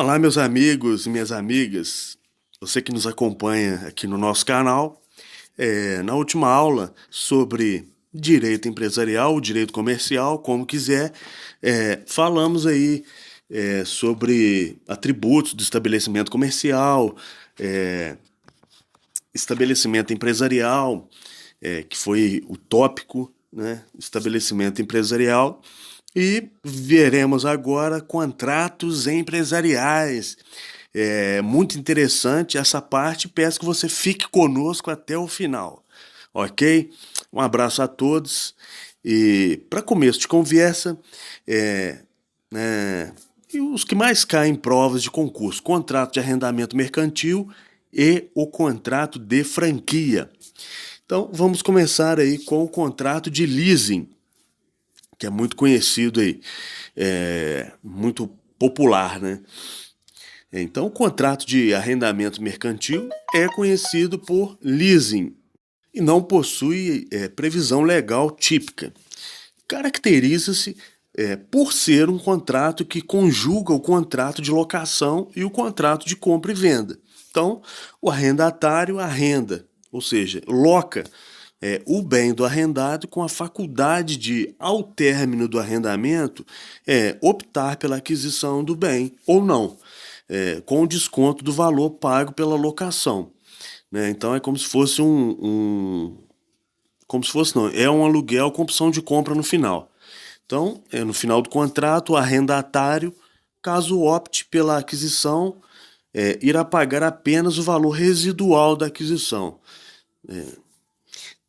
Olá, meus amigos e minhas amigas, você que nos acompanha aqui no nosso canal. Na última aula sobre direito empresarial, direito comercial, como quiser, falamos aí sobre atributos do estabelecimento comercial, é, estabelecimento empresarial, que foi o tópico, né? Estabelecimento empresarial. E veremos agora contratos empresariais. É muito interessante essa parte. Peço que você fique conosco até o final, ok? Um abraço a todos. E para começo de conversa, é, né, e os que mais caem em provas de concurso: contrato de arrendamento mercantil e o contrato de franquia. Então, vamos começar aí com o contrato de leasing, que é muito conhecido aí, muito popular, né? Então, o contrato de arrendamento mercantil é conhecido por leasing e não possui previsão legal típica. Caracteriza-se por ser um contrato que conjuga o contrato de locação e o contrato de compra e venda. Então, o arrendatário arrenda, ou seja, loca o bem do arrendado com a faculdade de, ao término do arrendamento, optar pela aquisição do bem ou não, com o desconto do valor pago pela locação. Né? Então é como se fosse como se fosse não, é um aluguel com opção de compra no final. Então, no final do contrato, o arrendatário, caso opte pela aquisição, irá pagar apenas o valor residual da aquisição.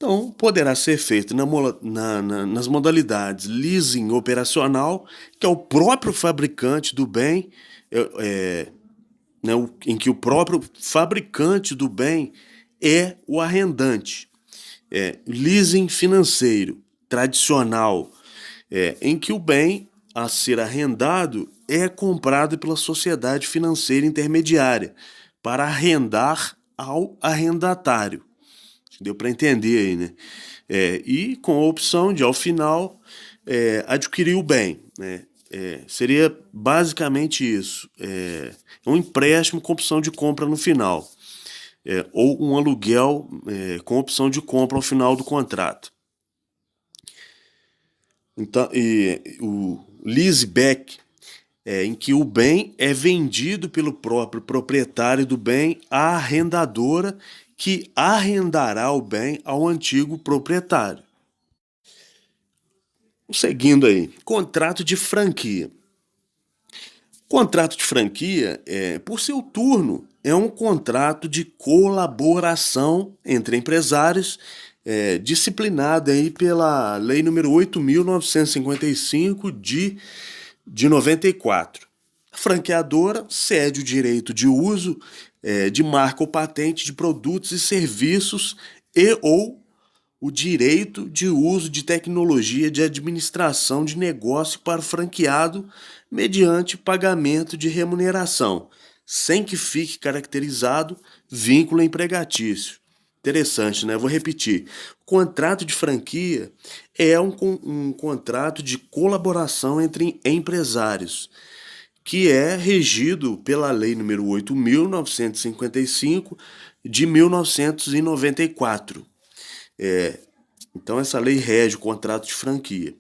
Então, poderá ser feito nas modalidades leasing operacional, que é o próprio fabricante do bem, né, em que o próprio fabricante do bem é o arrendante. Leasing financeiro, tradicional, em que o bem a ser arrendado é comprado pela sociedade financeira intermediária para arrendar ao arrendatário. Deu para entender aí, né? E com a opção de, ao final, adquirir o bem, né? Seria basicamente isso. Um empréstimo com opção de compra no final. Ou um aluguel com opção de compra ao final do contrato. Então, o leaseback em que o bem é vendido pelo próprio proprietário do bem à arrendadora, que arrendará o bem ao antigo proprietário. Seguindo aí, contrato de franquia. Contrato de franquia, por seu turno, é um contrato de colaboração entre empresários, disciplinado aí pela Lei número 8.955 de 94. A franqueadora cede o direito de uso de marca ou patente de produtos e serviços e ou o direito de uso de tecnologia de administração de negócio para o franqueado mediante pagamento de remuneração, sem que fique caracterizado vínculo empregatício. Interessante, né? Vou repetir. O contrato de franquia é um contrato de colaboração entre empresários, que é regido pela Lei número 8.955 de 1994. Então, essa lei rege o contrato de franquia.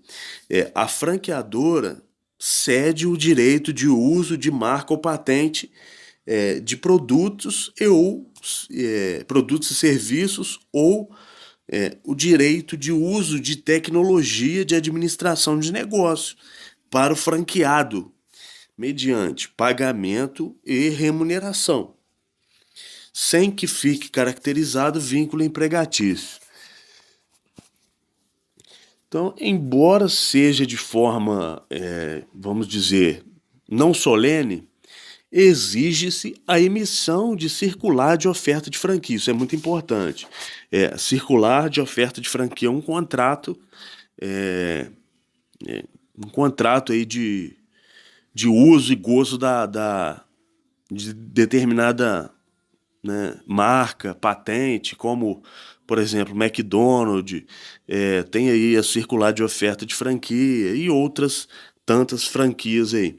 A franqueadora cede o direito de uso de marca ou patente de produtos produtos e serviços ou o direito de uso de tecnologia de administração de negócio para o franqueado, mediante pagamento e remuneração, sem que fique caracterizado vínculo empregatício. Então, embora seja de forma, vamos dizer, não solene, exige-se a emissão de circular de oferta de franquia. Isso é muito importante. Circular de oferta de franquia é é, um contrato aí de uso e gozo de determinada, né, marca, patente, como, por exemplo, McDonald's, tem aí a circular de oferta de franquia e outras tantas franquias aí.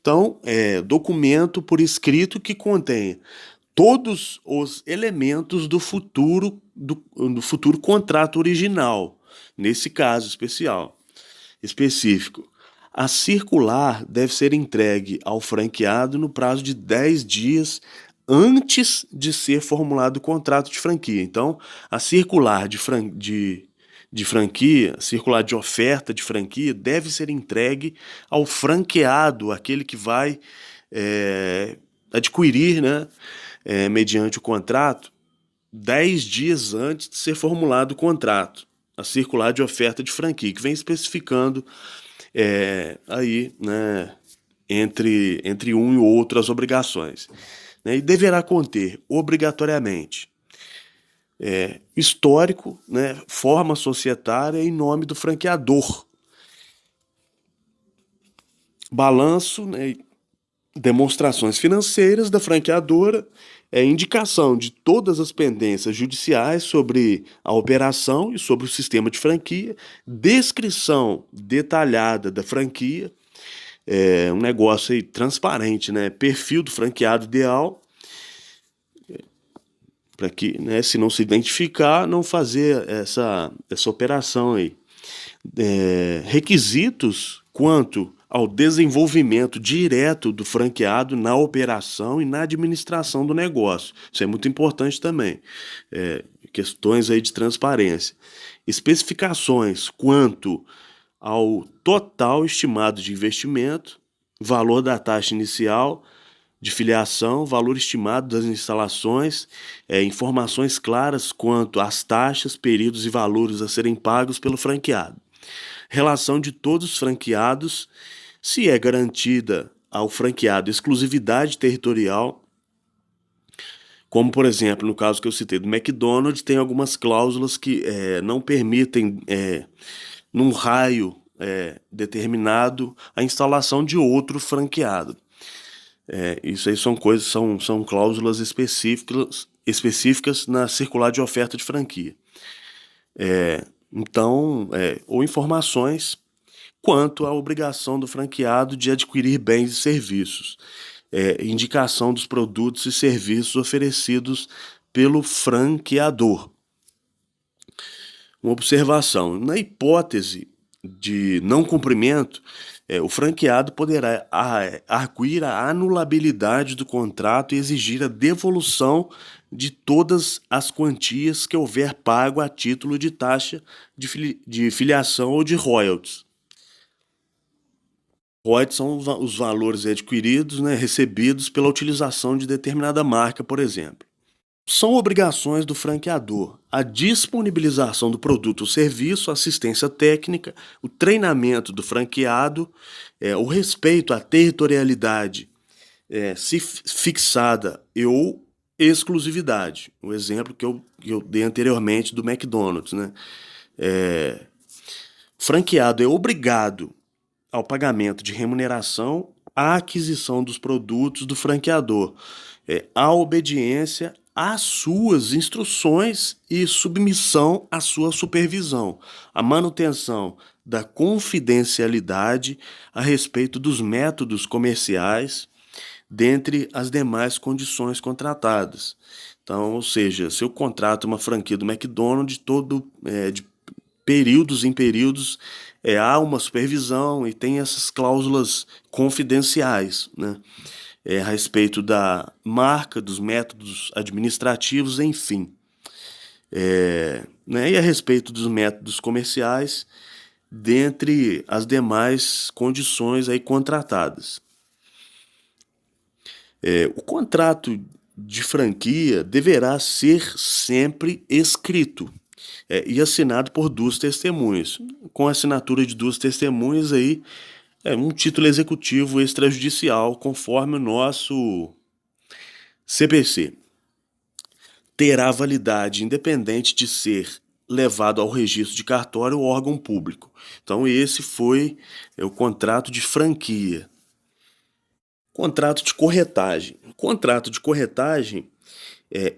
Então, documento por escrito que contém todos os elementos do futuro contrato original, nesse caso específico. A circular deve ser entregue ao franqueado no prazo de 10 dias antes de ser formulado o contrato de franquia. Então, a circular de franquia, a circular de oferta de franquia, deve ser entregue ao franqueado, aquele que vai adquirir, né, mediante o contrato, 10 dias antes de ser formulado o contrato. A circular de oferta de franquia, que vem especificando aí, né, entre um e outro as obrigações. Né, e deverá conter, obrigatoriamente, histórico, né, forma societária em nome do franqueador, balanço, né, demonstrações financeiras da franqueadora, indicação de todas as pendências judiciais sobre a operação e sobre o sistema de franquia, descrição detalhada da franquia, um negócio aí transparente, né? Perfil do franqueado ideal, para que, né, se não se identificar, não fazer essa operação aí. Requisitos quanto ao desenvolvimento direto do franqueado na operação e na administração do negócio. Isso é muito importante também. Questões aí de transparência. Especificações quanto ao total estimado de investimento, valor da taxa inicial de filiação, valor estimado das instalações, informações claras quanto às taxas, períodos e valores a serem pagos pelo franqueado. Relação de todos os franqueados, se é garantida ao franqueado exclusividade territorial, como, por exemplo, no caso que eu citei do McDonald's, tem algumas cláusulas que não permitem, num raio determinado, a instalação de outro franqueado. Isso aí são cláusulas específicas na circular de oferta de franquia. Então, ou informações quanto à obrigação do franqueado de adquirir bens e serviços, indicação dos produtos e serviços oferecidos pelo franqueador. Uma observação: na hipótese de não cumprimento, o franqueado poderá arguir a anulabilidade do contrato e exigir a devolução de todas as quantias que houver pago a título de taxa de filiação ou de royalties. Royalties são os valores adquiridos, né, recebidos pela utilização de determinada marca, por exemplo. São obrigações do franqueador a disponibilização do produto ou serviço, assistência técnica, o treinamento do franqueado, o respeito à territorialidade se fixada ou exclusividade. O exemplo que eu dei anteriormente do McDonald's, né? O franqueado é obrigado ao pagamento de remuneração à aquisição dos produtos do franqueador, à obediência às suas instruções e submissão à sua supervisão, a manutenção da confidencialidade a respeito dos métodos comerciais, dentre as demais condições contratadas. Então, ou seja, se eu contrato uma franquia do McDonald's, de períodos em períodos, há uma supervisão e tem essas cláusulas confidenciais, né? A respeito da marca, dos métodos administrativos, enfim. Né? E a respeito dos métodos comerciais, dentre as demais condições aí contratadas. O contrato de franquia deverá ser sempre escrito e assinado por duas testemunhas. Com a assinatura de duas testemunhas aí, um título executivo extrajudicial, conforme o nosso CPC. Terá validade independente de ser levado ao registro de cartório ou órgão público. Então esse foi o contrato de franquia. Contrato de corretagem. O contrato de corretagem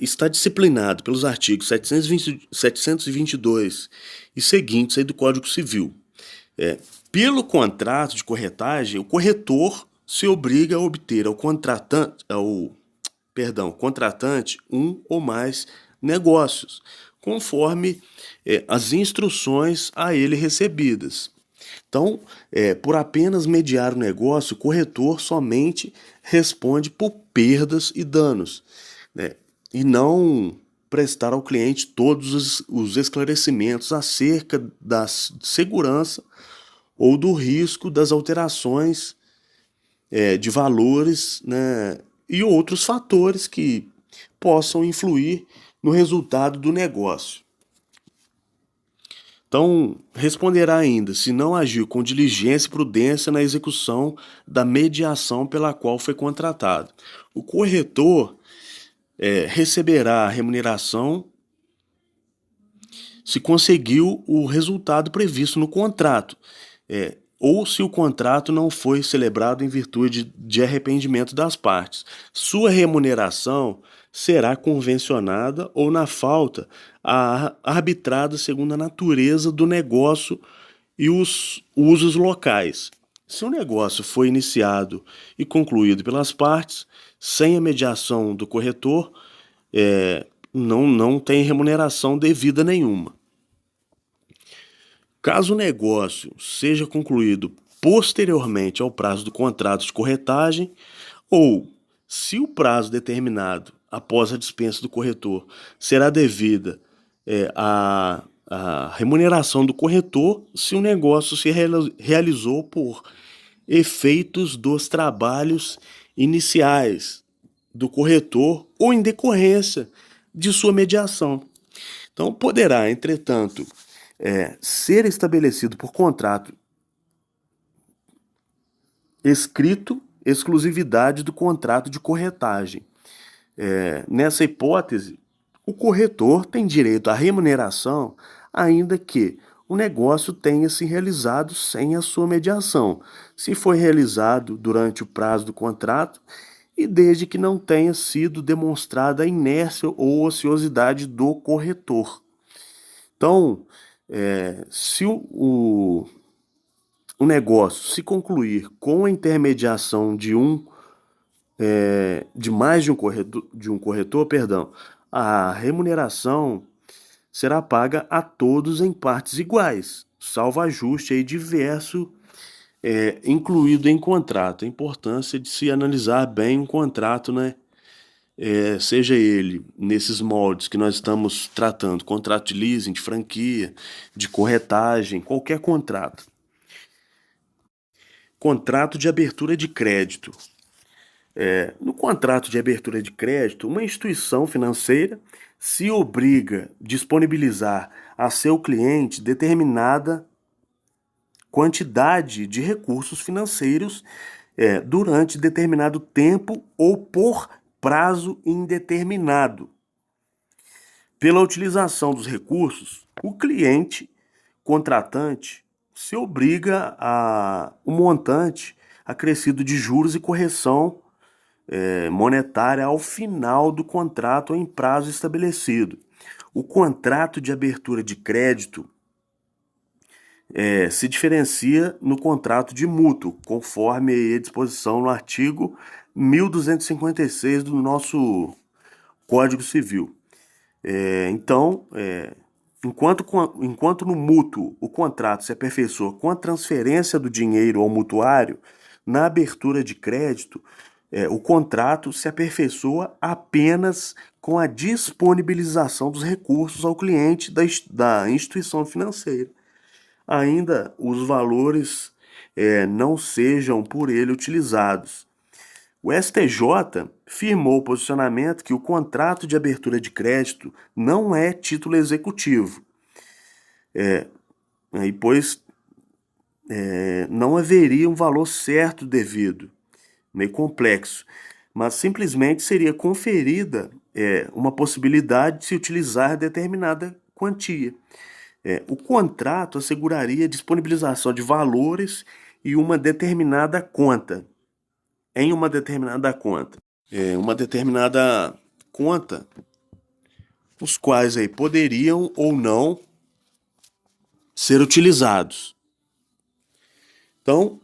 está disciplinado pelos artigos 722 e seguintes aí do Código Civil. Pelo contrato de corretagem, o corretor se obriga a obter contratante um ou mais negócios, conforme as instruções a ele recebidas. Então, por apenas mediar o negócio, o corretor somente responde por perdas e danos, né? E não prestar ao cliente todos os esclarecimentos acerca da segurança ou do risco das alterações de valores, né, e outros fatores que possam influir no resultado do negócio. Então, responderá ainda se não agiu com diligência e prudência na execução da mediação pela qual foi contratado. O corretor receberá a remuneração se conseguiu o resultado previsto no contrato, ou se o contrato não foi celebrado em virtude de arrependimento das partes. Sua remuneração será convencionada ou, na falta, arbitrada segundo a natureza do negócio e os usos locais. Se o negócio foi iniciado e concluído pelas partes, sem a mediação do corretor, não tem remuneração devida nenhuma. Caso o negócio seja concluído posteriormente ao prazo do contrato de corretagem, ou se o prazo determinado após a dispensa do corretor será devida a remuneração do corretor se o negócio se realizou por efeitos dos trabalhos iniciais do corretor ou em decorrência de sua mediação. Então, poderá, entretanto, ser estabelecido por contrato escrito exclusividade do contrato de corretagem. Nessa hipótese, o corretor tem direito à remuneração, ainda que o negócio tenha se realizado sem a sua mediação, se foi realizado durante o prazo do contrato e desde que não tenha sido demonstrada a inércia ou ociosidade do corretor. Então, se o negócio se concluir com a intermediação de mais de um corretor, perdão, a remuneração será paga a todos em partes iguais, salvo ajuste aí diverso incluído em contrato. A importância de se analisar bem um contrato, né? Seja ele nesses moldes que nós estamos tratando, contrato de leasing, de franquia, de corretagem, qualquer contrato. Contrato de abertura de crédito. No contrato de abertura de crédito, uma instituição financeira se obriga a disponibilizar a seu cliente determinada quantidade de recursos financeiros durante determinado tempo ou por prazo indeterminado. Pela utilização dos recursos, o cliente contratante se obriga a um montante acrescido de juros e correção monetária ao final do contrato ou em prazo estabelecido. O contrato de abertura de crédito se diferencia no contrato de mútuo, conforme a disposição no artigo 1256 do nosso Código Civil. Então, enquanto no mútuo o contrato se aperfeiçoa com a transferência do dinheiro ao mutuário, na abertura de crédito, o contrato se aperfeiçoa apenas com a disponibilização dos recursos ao cliente da instituição financeira. Ainda os valores não sejam por ele utilizados. O STJ firmou o posicionamento que o contrato de abertura de crédito não é título executivo, pois não haveria um valor certo devido, meio complexo, mas simplesmente seria conferida uma possibilidade de se utilizar determinada quantia. O contrato asseguraria a disponibilização de valores e uma determinada conta. Em uma determinada conta. Uma determinada conta, os quais aí poderiam ou não ser utilizados. Então,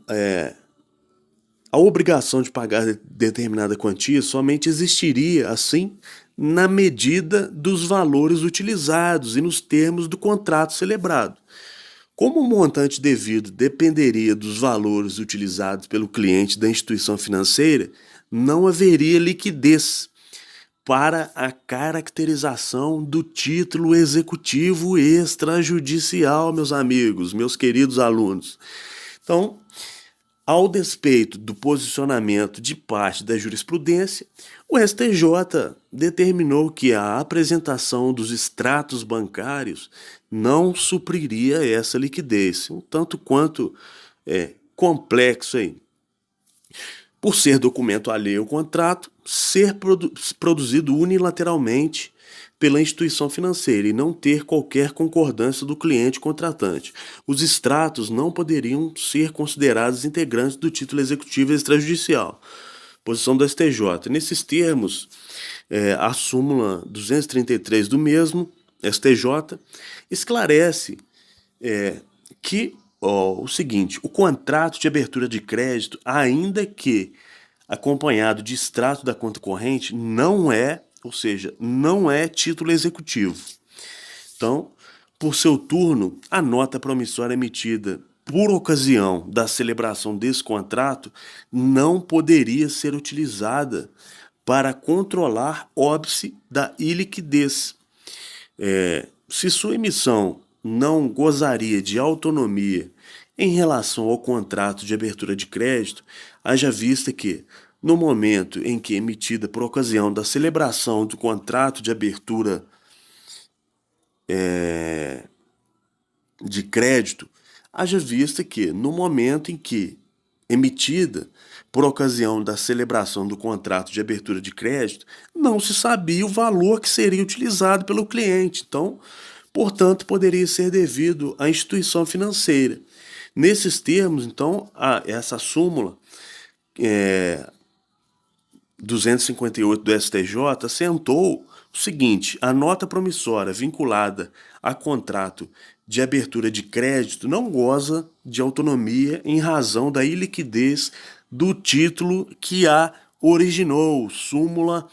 a obrigação de pagar determinada quantia somente existiria, assim, na medida dos valores utilizados e nos termos do contrato celebrado. Como o montante devido dependeria dos valores utilizados pelo cliente da instituição financeira, não haveria liquidez para a caracterização do título executivo extrajudicial, meus amigos, meus queridos alunos. Então, ao despeito do posicionamento de parte da jurisprudência, o STJ determinou que a apresentação dos extratos bancários não supriria essa liquidez, um tanto quanto complexo aí. Por ser documento alheio ao contrato, ser produzido unilateralmente pela instituição financeira e não ter qualquer concordância do cliente contratante. Os extratos não poderiam ser considerados integrantes do título executivo extrajudicial. Posição do STJ. Nesses termos, a súmula 233 do mesmo, STJ, esclarece que o seguinte: o contrato de abertura de crédito, ainda que acompanhado de extrato da conta corrente, não é, ou seja, não é título executivo. Então, por seu turno, a nota promissória emitida por ocasião da celebração desse contrato não poderia ser utilizada para controlar óbice da iliquidez. Se sua emissão não gozaria de autonomia em relação ao contrato de abertura de crédito, haja vista que, no momento em que emitida por ocasião da celebração do contrato de abertura de crédito, haja vista que, no momento em que emitida por ocasião da celebração do contrato de abertura de crédito, não se sabia o valor que seria utilizado pelo cliente. Então, portanto, poderia ser devido à instituição financeira. Nesses termos, então, essa súmula 258 do STJ assentou o seguinte: a nota promissória vinculada a contrato de abertura de crédito não goza de autonomia em razão da iliquidez do título que a originou, súmula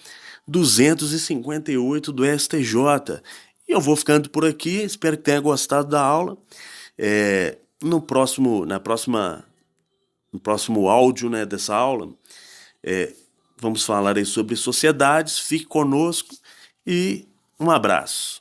258 do STJ. E eu vou ficando por aqui, espero que tenha gostado da aula. No próximo áudio, né, dessa aula, vamos falar aí sobre sociedades. Fique conosco e um abraço.